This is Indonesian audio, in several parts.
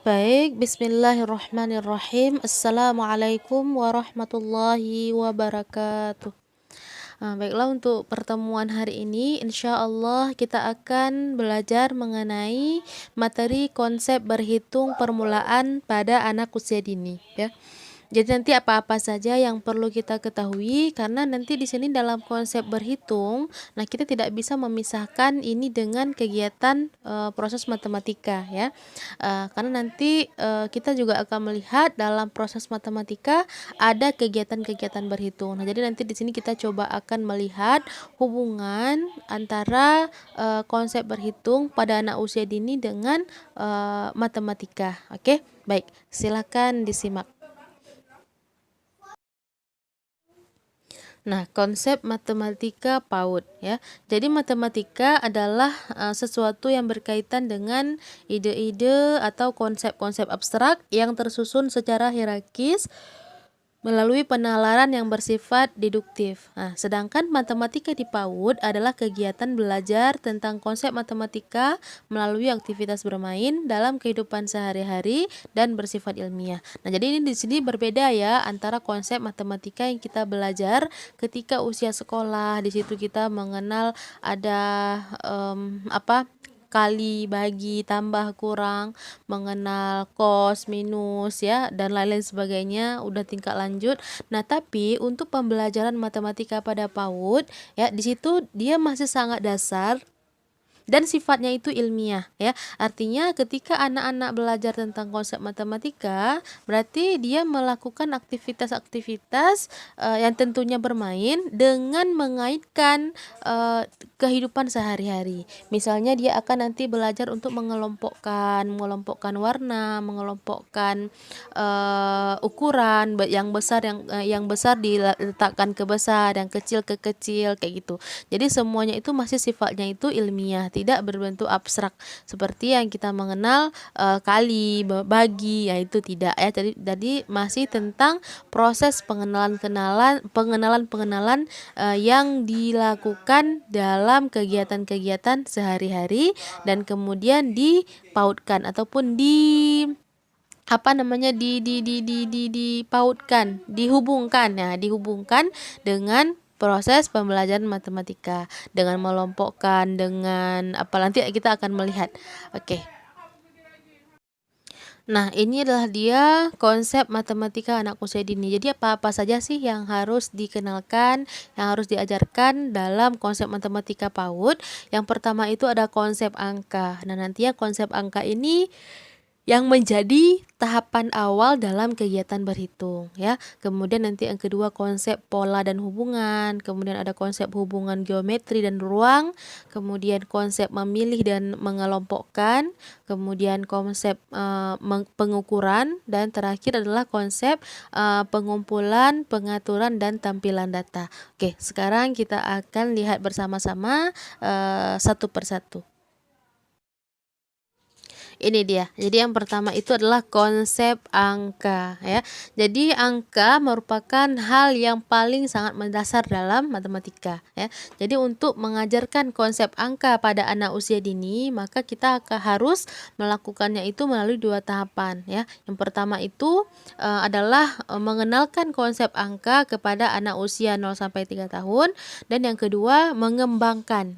Baik, bismillahirrahmanirrahim. Assalamualaikum warahmatullahi wabarakatuh. Baiklah, untuk pertemuan hari ini insya Allah kita akan belajar mengenai materi konsep berhitung permulaan pada anak usia dini, ya. Jadi nanti apa-apa saja yang perlu kita ketahui, karena nanti di sini dalam konsep berhitung, nah kita tidak bisa memisahkan ini dengan kegiatan proses matematika, ya. Karena nanti kita juga akan melihat dalam proses matematika ada kegiatan-kegiatan berhitung. Nah, jadi nanti di sini kita coba akan melihat hubungan antara konsep berhitung pada anak usia dini dengan matematika. Oke, baik, silakan disimak. Nah, konsep matematika PAUD, ya. Jadi matematika adalah sesuatu yang berkaitan dengan ide-ide atau konsep-konsep abstrak yang tersusun secara hierarkis melalui penalaran yang bersifat deduktif. Nah, sedangkan matematika di PAUD adalah kegiatan belajar tentang konsep matematika melalui aktivitas bermain dalam kehidupan sehari-hari dan bersifat ilmiah. Nah, jadi ini di sini berbeda ya antara konsep matematika yang kita belajar ketika usia sekolah. Di situ kita mengenal ada kali, bagi, tambah, kurang, mengenal cos, minus, ya, dan lain-lain sebagainya, udah tingkat lanjut. Nah, tapi untuk pembelajaran matematika pada PAUD, ya, di situ dia masih sangat dasar dan sifatnya itu ilmiah, ya. Artinya ketika anak-anak belajar tentang konsep matematika, berarti dia melakukan aktivitas-aktivitas yang tentunya bermain dengan mengaitkan kehidupan sehari-hari. Misalnya dia akan nanti belajar untuk mengelompokkan warna, mengelompokkan ukuran, yang besar diletakkan ke besar, yang kecil ke kecil, kayak gitu. Jadi semuanya itu masih sifatnya itu ilmiah, tidak berbentuk abstrak seperti yang kita mengenal kali, bagi, ya itu tidak, ya. Jadi masih tentang proses pengenalan yang dilakukan dalam kegiatan-kegiatan sehari-hari dan kemudian dipautkan ataupun dihubungkan dengan proses pembelajaran matematika dengan melompokkan, dengan apa, nanti kita akan melihat. Oke. Nah, ini adalah dia konsep matematika anak usia dini. Jadi apa-apa saja sih yang harus dikenalkan, yang harus diajarkan dalam konsep matematika PAUD? Yang pertama itu ada konsep angka. Nah, nantinya konsep angka ini yang menjadi tahapan awal dalam kegiatan berhitung, ya. Kemudian nanti yang kedua konsep pola dan hubungan, kemudian ada konsep hubungan geometri dan ruang, kemudian konsep memilih dan mengelompokkan, kemudian konsep pengukuran, dan terakhir adalah konsep pengumpulan, pengaturan, dan tampilan data. Oke, sekarang kita akan lihat bersama-sama satu persatu. Ini dia. Jadi yang pertama itu adalah konsep angka, ya. Jadi angka merupakan hal yang paling sangat mendasar dalam matematika, ya. Jadi untuk mengajarkan konsep angka pada anak usia dini, maka kita harus melakukannya itu melalui dua tahapan, ya. Yang pertama itu adalah mengenalkan konsep angka kepada anak usia 0 sampai 3 tahun, dan yang kedua mengembangkan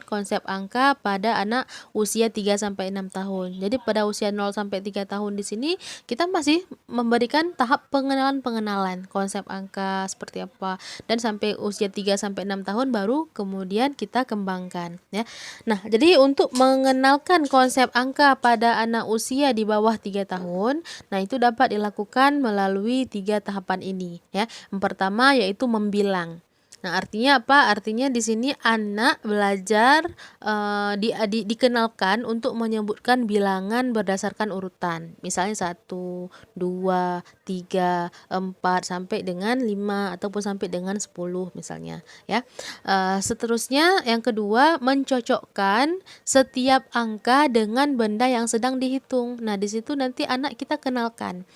konsep angka pada anak usia 3 sampai 6 tahun. Jadi pada usia 0 sampai 3 tahun di sini kita masih memberikan tahap pengenalan konsep angka seperti apa, dan sampai usia 3 sampai 6 tahun baru kemudian kita kembangkan, ya. Nah, jadi untuk mengenalkan konsep angka pada anak usia di bawah 3 tahun, nah itu dapat dilakukan melalui 3 tahapan ini, ya. Yang pertama yaitu membilang. Nah, artinya apa? Artinya di sini anak belajar dikenalkan untuk menyebutkan bilangan berdasarkan urutan. Misalnya 1, 2, 3, 4 sampai dengan 5 ataupun sampai dengan 10 misalnya, ya. Seterusnya yang kedua mencocokkan setiap angka dengan benda yang sedang dihitung. Nah, di situ nanti anak kita kenalkan.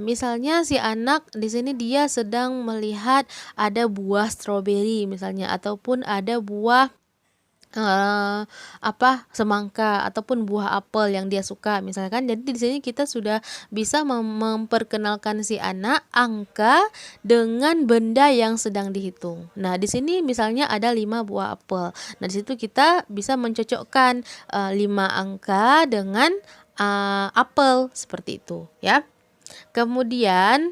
Misalnya si anak di sini dia sedang melihat ada buah stroberi misalnya, ataupun ada buah semangka ataupun buah apel yang dia suka misalkan. Jadi di sini kita sudah bisa memperkenalkan si anak angka dengan benda yang sedang dihitung. Nah, di sini misalnya ada 5 buah apel. Nah, di situ kita bisa mencocokkan 5 angka dengan apel seperti itu ya. Kemudian,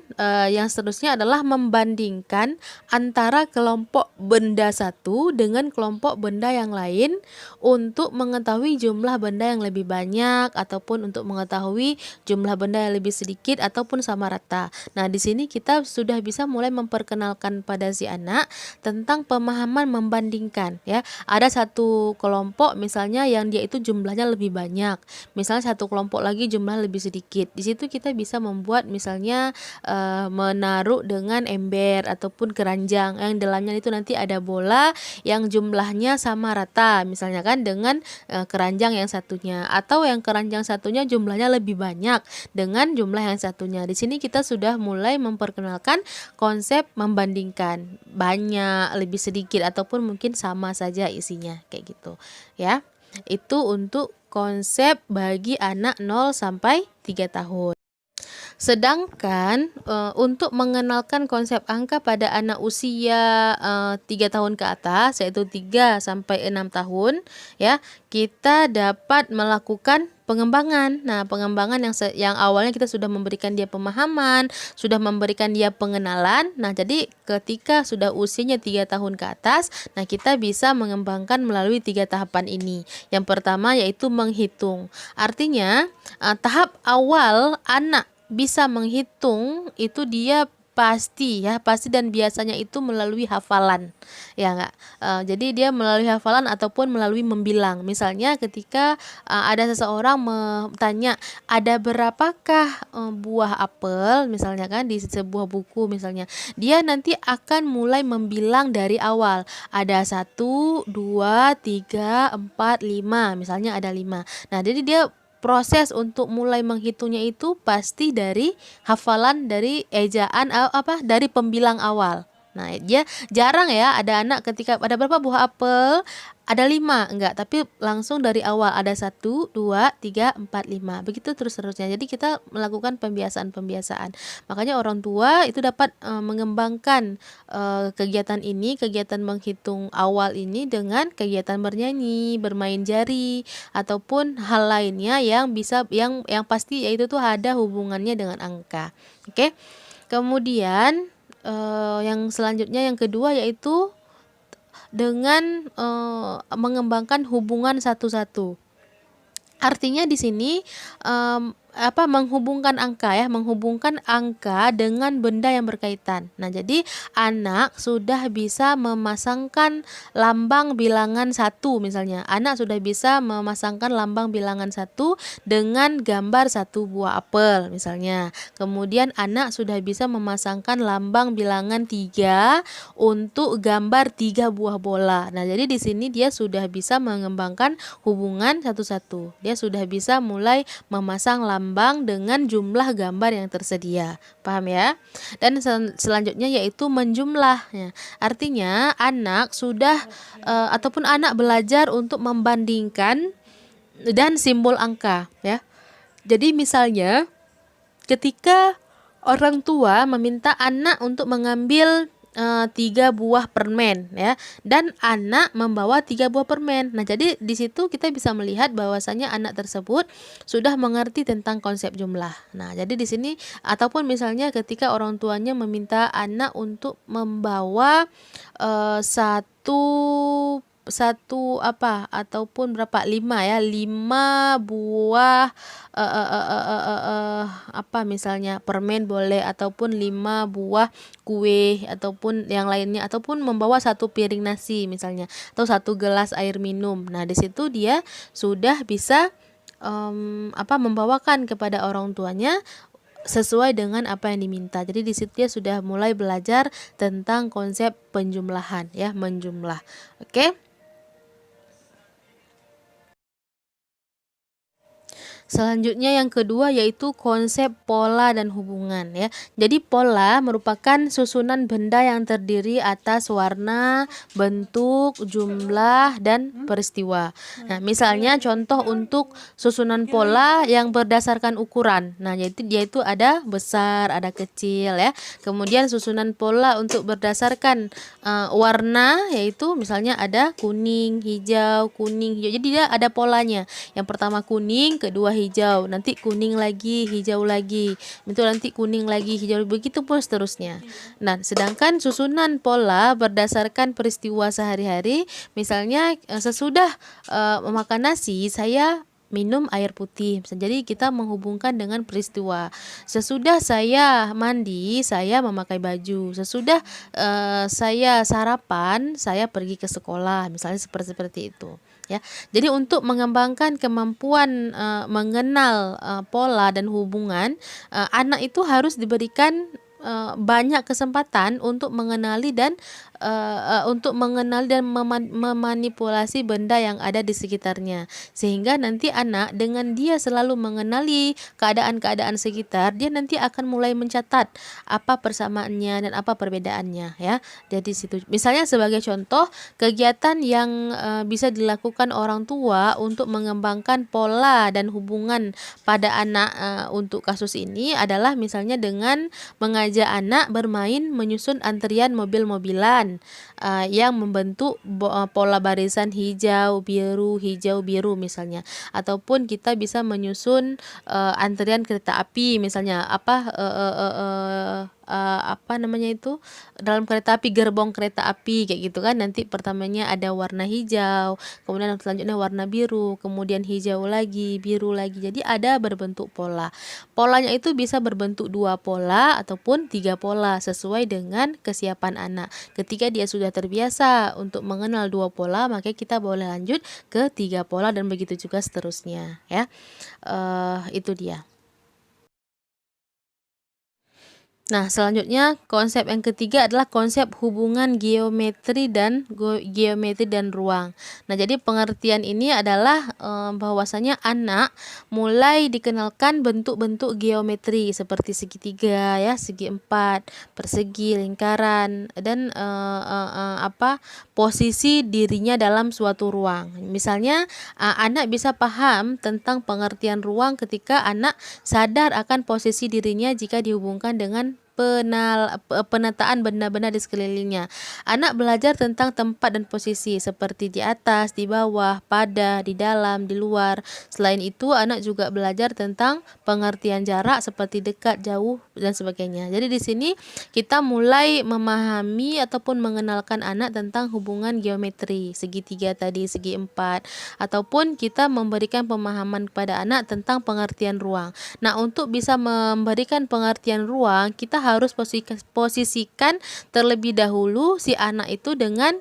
yang seterusnya adalah membandingkan antara kelompok benda satu dengan kelompok benda yang lain untuk mengetahui jumlah benda yang lebih banyak ataupun untuk mengetahui jumlah benda yang lebih sedikit ataupun sama rata. Nah, di sini kita sudah bisa mulai memperkenalkan pada si anak tentang pemahaman membandingkan ya. Ada satu kelompok misalnya yang dia itu jumlahnya lebih banyak. Misalnya satu kelompok lagi jumlah lebih sedikit. Di situ kita bisa membuat misalnya menaruh dengan ember ataupun keranjang yang dalamnya itu nanti ada bola yang jumlahnya sama rata misalnya kan dengan keranjang yang satunya, atau yang keranjang satunya jumlahnya lebih banyak dengan jumlah yang satunya. Di sini kita sudah mulai memperkenalkan konsep membandingkan banyak, lebih sedikit ataupun mungkin sama saja isinya kayak gitu ya. Itu untuk konsep bagi anak 0 sampai 3 tahun. Sedangkan untuk mengenalkan konsep angka pada anak usia 3 tahun ke atas yaitu 3 sampai 6 tahun ya, kita dapat melakukan pengembangan. Nah, pengembangan yang awalnya kita sudah memberikan dia pemahaman, sudah memberikan dia pengenalan. Nah, jadi ketika sudah usianya 3 tahun ke atas, nah kita bisa mengembangkan melalui 3 tahapan ini. Yang pertama yaitu menghitung. Artinya, tahap awal anak bisa menghitung itu dia pasti dan biasanya itu melalui hafalan ya enggak. Jadi dia melalui hafalan ataupun melalui membilang. Misalnya ketika ada seseorang bertanya ada berapakah buah apel misalnya kan di sebuah buku misalnya, dia nanti akan mulai membilang dari awal, ada 1, 2, 3, 4, 5 misalnya ada 5. Nah, jadi dia proses untuk mulai menghitungnya itu pasti dari hafalan, dari ejaan dari pembilang awal. Nah, dia jarang ya ada anak ketika ada berapa buah apel, ada 5, enggak, tapi langsung dari awal ada 1, 2, 3, 4, 5. Begitu terus-terusnya. Jadi kita melakukan pembiasaan-pembiasaan. Makanya orang tua itu dapat mengembangkan kegiatan ini, kegiatan menghitung awal ini dengan kegiatan bernyanyi, bermain jari ataupun hal lainnya yang bisa yang pasti yaitu tuh ada hubungannya dengan angka. Oke. Kemudian yang selanjutnya yang kedua yaitu dengan mengembangkan hubungan satu-satu. Artinya di sini menghubungkan angka dengan benda yang berkaitan. Nah, jadi anak sudah bisa memasangkan lambang bilangan 1 misalnya. Anak sudah bisa memasangkan lambang bilangan 1 dengan gambar 1 buah apel misalnya. Kemudian anak sudah bisa memasangkan lambang bilangan 3 untuk gambar 3 buah bola. Nah, jadi di sini dia sudah bisa mengembangkan hubungan satu-satu. Dia sudah bisa mulai memasang lambang dengan jumlah gambar yang tersedia. Paham ya? Dan selanjutnya yaitu menjumlah. Artinya anak sudah ataupun anak belajar untuk membandingkan dan simbol angka ya. Jadi misalnya ketika orang tua meminta anak untuk mengambil 3 buah permen ya, dan anak membawa 3 buah permen. Nah, jadi di situ kita bisa melihat bahwasanya anak tersebut sudah mengerti tentang konsep jumlah. Nah, jadi di sini ataupun misalnya ketika orang tuanya meminta anak untuk membawa ataupun berapa 5 buah misalnya permen boleh, ataupun 5 buah kue ataupun yang lainnya, ataupun membawa 1 piring nasi misalnya atau 1 gelas air minum. Nah, di situ dia sudah bisa membawakan kepada orang tuanya sesuai dengan apa yang diminta. Jadi di situ dia sudah mulai belajar tentang konsep penjumlahan ya, menjumlah. Oke. Selanjutnya yang kedua yaitu konsep pola dan hubungan ya. Jadi pola merupakan susunan benda yang terdiri atas warna, bentuk, jumlah, dan peristiwa. Nah, misalnya contoh untuk susunan pola yang berdasarkan ukuran. Nah, yaitu ada besar, ada kecil ya. Kemudian susunan pola untuk berdasarkan warna yaitu misalnya ada kuning, hijau, kuning, hijau. Jadi dia ada polanya. Yang pertama kuning, kedua hijau, nanti kuning lagi, hijau lagi, itu nanti kuning lagi, hijau, begitu pun seterusnya. Nah, sedangkan susunan pola berdasarkan peristiwa sehari-hari, misalnya sesudah makan nasi saya minum air putih. Jadi kita menghubungkan dengan peristiwa. Sesudah saya mandi, saya memakai baju. Sesudah saya sarapan, saya pergi ke sekolah. Misalnya seperti itu. Ya, jadi untuk mengembangkan kemampuan mengenal pola dan hubungan, anak itu harus diberikan banyak kesempatan untuk mengenali dan memanipulasi benda yang ada di sekitarnya, sehingga nanti anak dengan dia selalu mengenali keadaan-keadaan sekitar, dia nanti akan mulai mencatat apa persamaannya dan apa perbedaannya ya. Jadi situ misalnya sebagai contoh kegiatan yang bisa dilakukan orang tua untuk mengembangkan pola dan hubungan pada anak untuk kasus ini adalah misalnya dengan mengajak anak bermain menyusun antrian mobil-mobilan yang membentuk pola barisan hijau, biru misalnya. Ataupun kita bisa menyusun antrian kereta api misalnya apa namanya itu, dalam kereta api, gerbong kereta api kayak gitu kan. Nanti pertamanya ada warna hijau, kemudian selanjutnya warna biru, kemudian hijau lagi, biru lagi. Jadi ada berbentuk pola. Polanya itu bisa berbentuk 2 pola ataupun 3 pola sesuai dengan kesiapan anak. Ketika dia sudah terbiasa untuk mengenal 2 pola, maka kita boleh lanjut ke 3 pola dan begitu juga seterusnya ya. Itu dia. Nah, selanjutnya konsep yang ketiga adalah konsep hubungan geometri dan ruang. Nah, jadi pengertian ini adalah bahwasanya anak mulai dikenalkan bentuk-bentuk geometri seperti segitiga ya, segi empat, persegi, lingkaran, dan posisi dirinya dalam suatu ruang. Misalnya anak bisa paham tentang pengertian ruang ketika anak sadar akan posisi dirinya jika dihubungkan dengan penataan benda-benda di sekelilingnya. Anak belajar tentang tempat dan posisi seperti di atas, di bawah, pada, di dalam, di luar. Selain itu, anak juga belajar tentang pengertian jarak seperti dekat, jauh, dan sebagainya. Jadi di sini kita mulai memahami ataupun mengenalkan anak tentang hubungan geometri, segitiga tadi, segi empat, ataupun kita memberikan pemahaman kepada anak tentang pengertian ruang. Nah, untuk bisa memberikan pengertian ruang, kita harus posisikan terlebih dahulu si anak itu dengan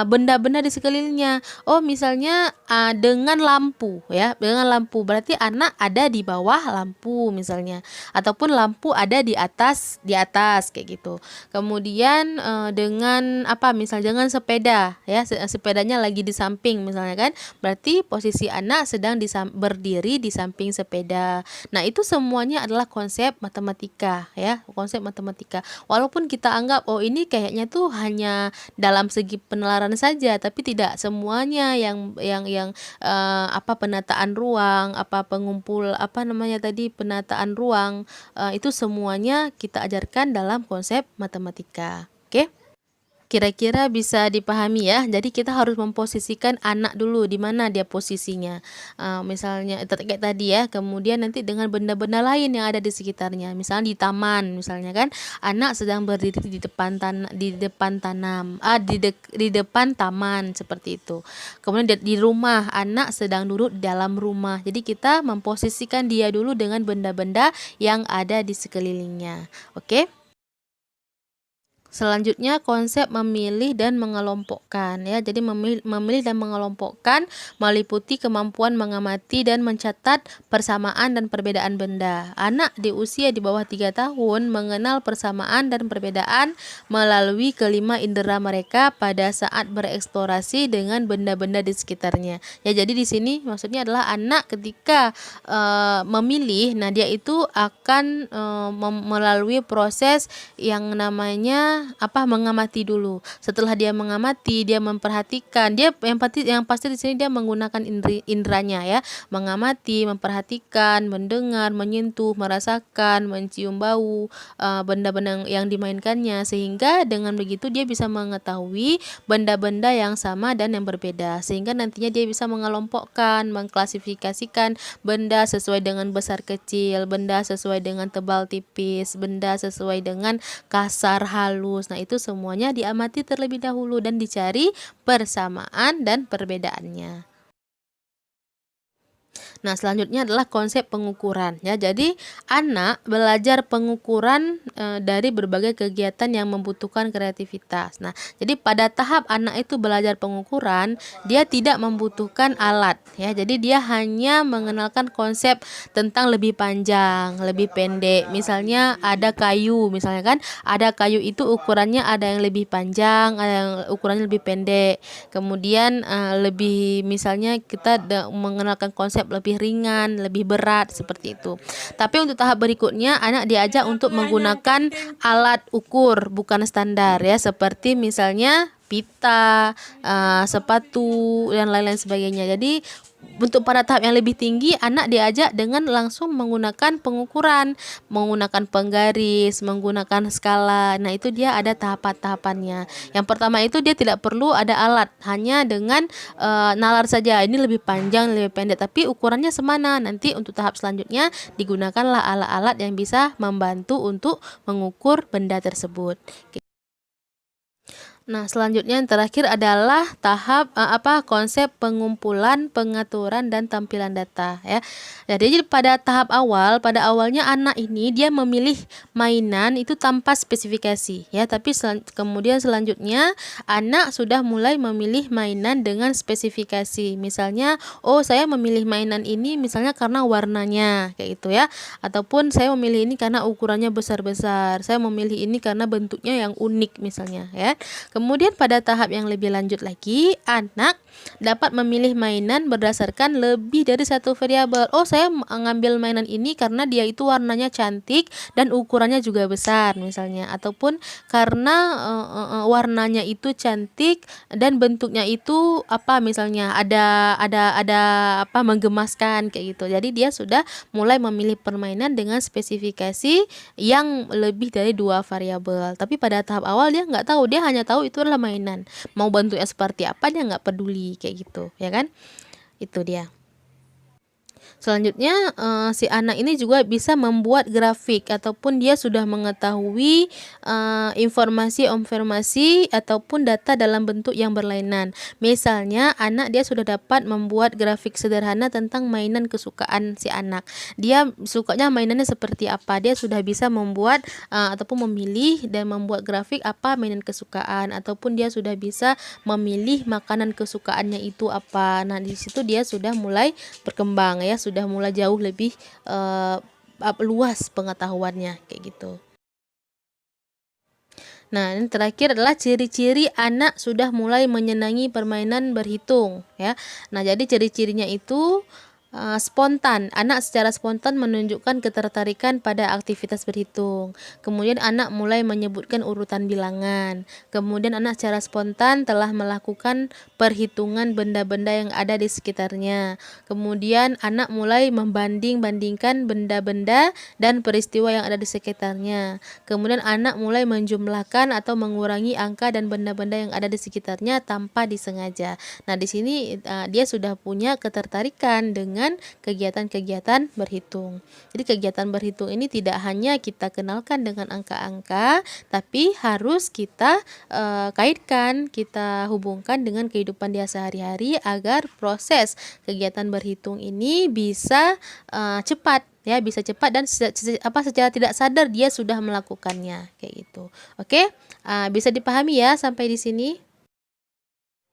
benda-benda di sekelilingnya. Oh, misalnya dengan lampu ya, dengan lampu berarti anak ada di bawah lampu misalnya, ataupun lampu ada di atas kayak gitu. Kemudian dengan misalnya dengan sepeda ya, sepedanya lagi di samping misalnya kan, berarti posisi anak sedang berdiri di samping sepeda. Nah, itu semuanya adalah konsep matematika ya, konsep matematika. Walaupun kita anggap ini kayaknya tuh hanya dalam segi penalaran saja, tapi tidak semuanya yang penataan ruang, penataan ruang itu semuanya kita ajarkan dalam konsep matematika. Oke? Kira-kira bisa dipahami ya. Jadi kita harus memposisikan anak dulu di mana dia posisinya. Misalnya kayak tadi ya. Kemudian nanti dengan benda-benda lain yang ada di sekitarnya. Misalnya di taman, misalnya kan, anak sedang berdiri di depan taman seperti itu. Kemudian di rumah, anak sedang duduk di dalam rumah. Jadi kita memposisikan dia dulu dengan benda-benda yang ada di sekelilingnya. Oke? Selanjutnya konsep memilih dan mengelompokkan ya. Jadi memilih dan mengelompokkan meliputi kemampuan mengamati dan mencatat persamaan dan perbedaan benda. Anak di usia di bawah 3 tahun mengenal persamaan dan perbedaan melalui kelima indera mereka pada saat bereksplorasi dengan benda-benda di sekitarnya. Ya, jadi di sini maksudnya adalah anak ketika memilih, nah dia itu akan melalui proses yang namanya mengamati dulu. Setelah dia mengamati, dia memperhatikan, dia yang pasti di sini dia menggunakan indranya ya, mengamati, memperhatikan, mendengar, menyentuh, merasakan, mencium bau benda-benda yang dimainkannya, sehingga dengan begitu dia bisa mengetahui benda-benda yang sama dan yang berbeda, sehingga nantinya dia bisa mengelompokkan, mengklasifikasikan benda sesuai dengan besar kecil, benda sesuai dengan tebal tipis, benda sesuai dengan kasar halus. Nah, itu semuanya diamati terlebih dahulu dan dicari persamaan dan perbedaannya. Nah, selanjutnya adalah konsep pengukuran ya. Jadi, anak belajar pengukuran dari berbagai kegiatan yang membutuhkan kreativitas. Nah, jadi pada tahap anak itu belajar pengukuran, dia tidak membutuhkan alat ya. Jadi dia hanya mengenalkan konsep tentang lebih panjang, lebih pendek. Misalnya ada kayu, misalnya kan, ada kayu itu ukurannya ada yang lebih panjang, ada yang ukurannya lebih pendek. Kemudian lebih misalnya kita mengenalkan konsep lebih ringan, lebih berat seperti itu. Tapi untuk tahap berikutnya anak diajak untuk menggunakan alat ukur bukan standar ya, seperti misalnya pita, sepatu dan lain-lain sebagainya. Jadi untuk pada tahap yang lebih tinggi anak diajak dengan langsung menggunakan pengukuran, menggunakan penggaris, menggunakan skala. Nah, itu dia ada tahapan-tahapannya. Yang pertama itu dia tidak perlu ada alat, hanya dengan nalar saja. Ini lebih panjang, lebih pendek, tapi ukurannya semana. Nanti untuk tahap selanjutnya digunakanlah alat-alat yang bisa membantu untuk mengukur benda tersebut. Nah, selanjutnya yang terakhir adalah tahap konsep pengumpulan, pengaturan dan tampilan data ya. Jadi pada tahap awal, pada awalnya anak ini dia memilih mainan itu tanpa spesifikasi ya, tapi kemudian selanjutnya anak sudah mulai memilih mainan dengan spesifikasi. Misalnya, oh saya memilih mainan ini misalnya karena warnanya kayak gitu ya, ataupun saya memilih ini karena ukurannya besar-besar. Saya memilih ini karena bentuknya yang unik misalnya ya. Kemudian pada tahap yang lebih lanjut lagi, anak dapat memilih mainan berdasarkan lebih dari satu variabel. Oh, saya mengambil mainan ini karena dia itu warnanya cantik dan ukurannya juga besar misalnya, ataupun karena warnanya itu cantik dan bentuknya itu misalnya ada menggemaskan kayak gitu. Jadi dia sudah mulai memilih permainan dengan spesifikasi yang lebih dari 2 variabel. Tapi pada tahap awal dia nggak tahu, dia hanya tahu itu adalah mainan. Mau bentuknya seperti apa dia nggak peduli kayak gitu, ya kan? Itu dia. Selanjutnya si anak ini juga bisa membuat grafik ataupun dia sudah mengetahui informasi ataupun data dalam bentuk yang berlainan. Misalnya anak dia sudah dapat membuat grafik sederhana tentang mainan kesukaan si anak. Dia sukanya mainannya seperti apa. Dia sudah bisa membuat ataupun memilih dan membuat grafik apa mainan kesukaan, ataupun dia sudah bisa memilih makanan kesukaannya itu apa. Nah, di situ dia sudah mulai berkembang ya, sudah mulai jauh lebih luas pengetahuannya kayak gitu. Nah, ini terakhir adalah ciri-ciri anak sudah mulai menyenangi permainan berhitung ya. Nah, jadi ciri-cirinya itu spontan. Anak secara spontan menunjukkan ketertarikan pada aktivitas berhitung. Kemudian anak mulai menyebutkan urutan bilangan. Kemudian anak secara spontan telah melakukan perhitungan benda-benda yang ada di sekitarnya. Kemudian anak mulai membanding-bandingkan benda-benda dan peristiwa yang ada di sekitarnya. Kemudian anak mulai menjumlahkan atau mengurangi angka dan benda-benda yang ada di sekitarnya tanpa disengaja. Nah, di sini dia sudah punya ketertarikan dengan kegiatan-kegiatan berhitung. Jadi kegiatan berhitung ini tidak hanya kita kenalkan dengan angka-angka, tapi harus kita kaitkan, kita hubungkan dengan kehidupan dia sehari-hari agar proses kegiatan berhitung ini bisa cepat ya, bisa cepat dan secara tidak sadar dia sudah melakukannya kayak gitu. Oke, bisa dipahami ya sampai di sini?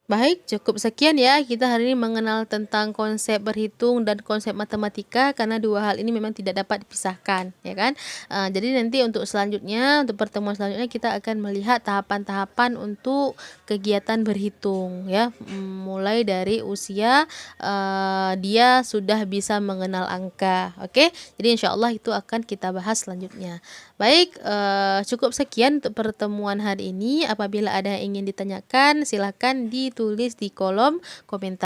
Baik, cukup sekian ya kita hari ini mengenal tentang konsep berhitung dan konsep matematika karena dua hal ini memang tidak dapat dipisahkan, ya kan? Jadi nanti untuk selanjutnya, untuk pertemuan selanjutnya kita akan melihat tahapan-tahapan untuk kegiatan berhitung ya, mulai dari usia dia sudah bisa mengenal angka. Oke, jadi insya Allah itu akan kita bahas selanjutnya. Baik, cukup sekian untuk pertemuan hari ini. Apabila ada yang ingin ditanyakan, silahkan ditulis di kolom komentar.